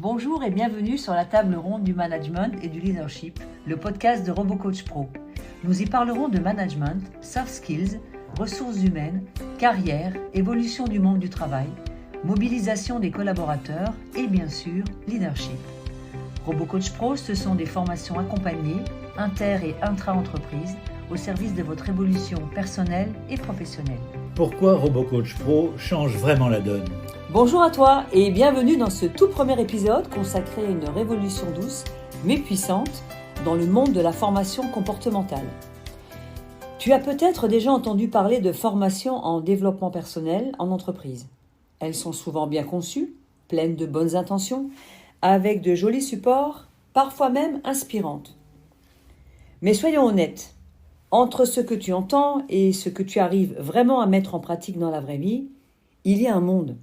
Bonjour et bienvenue sur la table ronde du management et du leadership, le podcast de RoboCoach Pro. Nous y parlerons de management, soft skills, ressources humaines, carrière, évolution du monde du travail, mobilisation des collaborateurs et bien sûr, leadership. RoboCoach Pro, ce sont des formations accompagnées, inter- et intra-entreprises, au service de votre évolution personnelle et professionnelle. Pourquoi RoboCoach Pro change vraiment la donne ? Bonjour à toi et bienvenue dans ce tout premier épisode consacré à une révolution douce mais puissante dans le monde de la formation comportementale. Tu as peut-être déjà entendu parler de formation en développement personnel en entreprise. Elles sont souvent bien conçues, pleines de bonnes intentions, avec de jolis supports, parfois même inspirantes. Mais soyons honnêtes, entre ce que tu entends et ce que tu arrives vraiment à mettre en pratique dans la vraie vie, il y a un monde.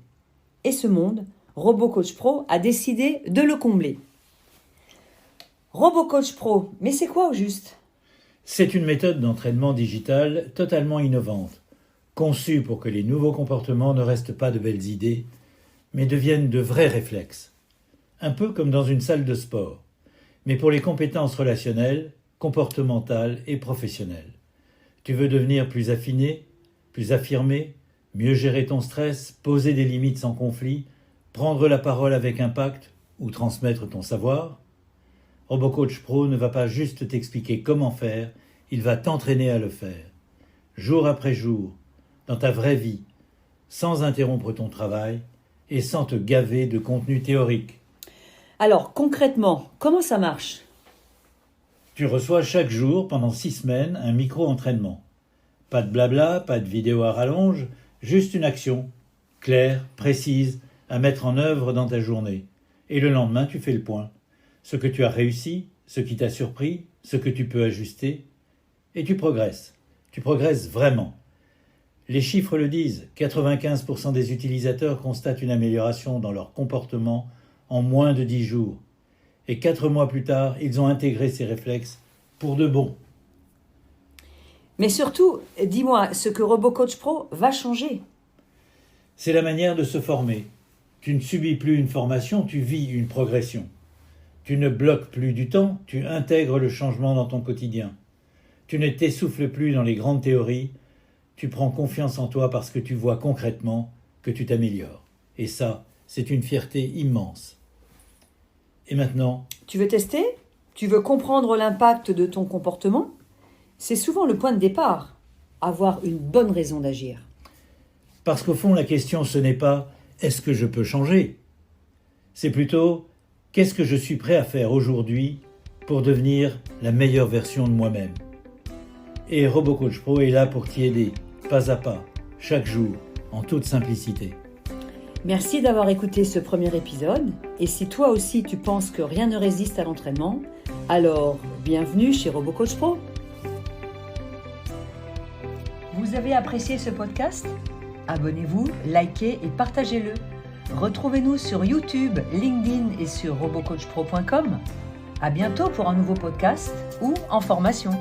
Et ce monde, RoboCoach Pro a décidé de le combler. RoboCoach Pro, mais c'est quoi au juste ? C'est une méthode d'entraînement digital totalement innovante, conçue pour que les nouveaux comportements ne restent pas de belles idées, mais deviennent de vrais réflexes. Un peu comme dans une salle de sport, mais pour les compétences relationnelles, comportementales et professionnelles. Tu veux devenir plus affiné, plus affirmé, mieux gérer ton stress, poser des limites sans conflit, prendre la parole avec impact ou transmettre ton savoir ? RoboCoach Pro ne va pas juste t'expliquer comment faire, il va t'entraîner à le faire. Jour après jour, dans ta vraie vie, sans interrompre ton travail et sans te gaver de contenu théorique. Alors concrètement, comment ça marche ? Tu reçois chaque jour, pendant 6 semaines, un micro-entraînement. Pas de blabla, pas de vidéo à rallonge, juste une action, claire, précise, à mettre en œuvre dans ta journée. Et le lendemain, tu fais le point. Ce que tu as réussi, ce qui t'a surpris, ce que tu peux ajuster. Et tu progresses. Tu progresses vraiment. Les chiffres le disent, 95% des utilisateurs constatent une amélioration dans leur comportement en moins de 10 jours. Et 4 mois plus tard, ils ont intégré ces réflexes pour de bon. Mais surtout, dis-moi, ce que RoboCoach Pro va changer. C'est la manière de se former. Tu ne subis plus une formation, tu vis une progression. Tu ne bloques plus du temps, tu intègres le changement dans ton quotidien. Tu ne t'essouffles plus dans les grandes théories, tu prends confiance en toi parce que tu vois concrètement que tu t'améliores. Et ça, c'est une fierté immense. Et maintenant ? Tu veux tester ? Tu veux comprendre l'impact de ton comportement ? C'est souvent le point de départ, avoir une bonne raison d'agir. Parce qu'au fond, la question, ce n'est pas « est-ce que je peux changer ?» C'est plutôt « qu'est-ce que je suis prêt à faire aujourd'hui pour devenir la meilleure version de moi-même ?» Et RoboCoach Pro est là pour t'y aider, pas à pas, chaque jour, en toute simplicité. Merci d'avoir écouté ce premier épisode. Et si toi aussi tu penses que rien ne résiste à l'entraînement, alors bienvenue chez RoboCoach Pro. Vous avez apprécié ce podcast ? Abonnez-vous, likez et partagez-le. Retrouvez-nous sur YouTube, LinkedIn et sur robocoachpro.com. À bientôt pour un nouveau podcast ou en formation.